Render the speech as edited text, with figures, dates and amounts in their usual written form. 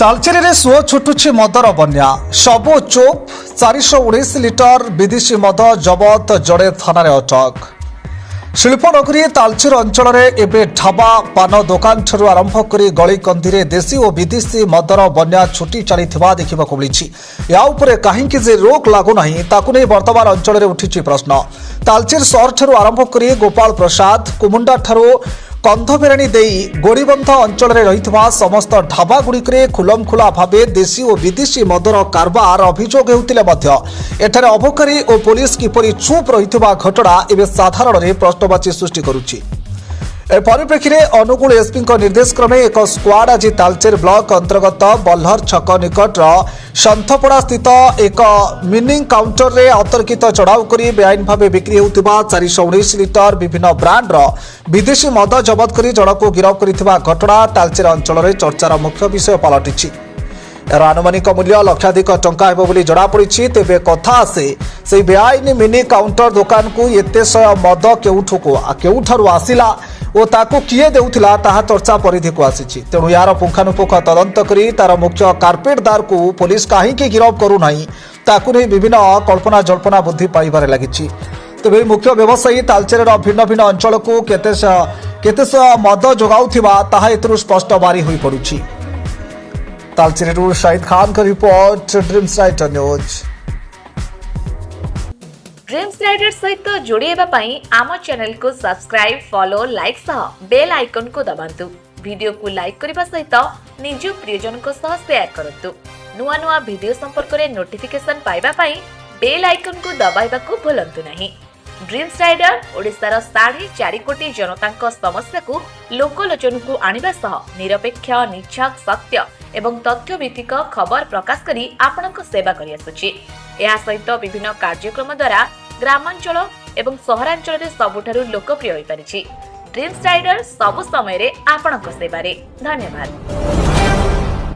Talcher suo छुटुछि mother बन्या सबु चुप 419 लिटर विदेशी मद जबत जड़े थाना अटक। शिल्पनगरी तालचेर अंचल एवं ढाबा पान दुकान ठूँ आरंभ कर गली कंधी देशी और विदेशी मदर बन्या छुटी चली देखा मिली। या कहीं रोक लगुना ताकू नहीं वर्तमान अंचल उठी प्रश्न। तालचेर सहर ठूँ आरंभ कर गोपाल प्रसाद कुमुंडा ठूँ कंधबेराणी गोड़ीबंध अंचल रही समस्त ढाबा गुड़िक खुलमखुला भाव देशी और विदेशी मदर कारबार अभियोग होते अबकारी और पुलिस किपरि चुप रही घटना एवं साधारण प्रश्नवाची सृष्टि करुछि। परिप्रेक्षी में अनुगुल एसपी निर्देश क्रमे एक स्क्वाड आज तालचेर ब्लॉक अंतर्गत बल्लर छक निकट सन्थपड़ा स्थित एक मिनिंग काउंटर रे अतर्कित चढ़ाऊ कर बेआईन भाव बिक्री होता 419 लिटर विभिन्न ब्रांड विदेशी मद जबत कर जनक गिरफ कर घटना तालचेर अंचल में चर्चार मुख्य विषय पलटि। यार आनुमानिक मूल्य लक्षाधिक टंका हेबो बोली जଣାपड़ी। तेबे कथा आसे से बेआईन मिनी काउंटर दुकान को एते शय मद केउठारु आसिला और ताको किए देउथिला ताहा चर्चा परिधि को आसी। तेणु यार पुंखानुपुंख तदंत करी तार मुख्य कार्पेटदार को पुलिस कहीं गिरफ करू नाही ताकू नहीं विभिन्न कल्पना जल्पना बुद्धि पाइबारे लागिछि। तेबे मुख्य व्यवसायी तालचेर भिन्न भिन्न अंचल को केते मद जोगाउथिबा ताहा एतरु स्पष्ट बारी होई पड़ुछि। तालचेर शाहिद खान का report, dreams writer news. Dreams rider सहित जोड़ेबा पई आम चैनल को सब्सक्राइब, फॉलो, लाइक सह बेल आइकन को दबांतु। वीडियो को लाइक करबा सहित निज प्रियजन को सह शेयर करंतु। नुआ नुआ वीडियो संपर्क रे नोटिफिकेशन पाइबा पई बेल आइकन को दबाइबा को भूलंतु नहीं। ड्रीम्स राइडर ओडिशार 4.5 कोटी जनतांक समस्या को लोकलोचन को आनिबा सह निरपेक्ष, निछक, सत्य एवं तथ्य भित्तिक खबर प्रकाश करी आपणक सेवा करि आसुछि। या सहित विभिन्न कार्यक्रम द्वारा ग्रामांचल एवं सहरांचल रे सबुठारु लोकप्रिय होई परिछि। ड्रीम्स राइडर सब समय रे आपणक सेवारे। धन्यवाद।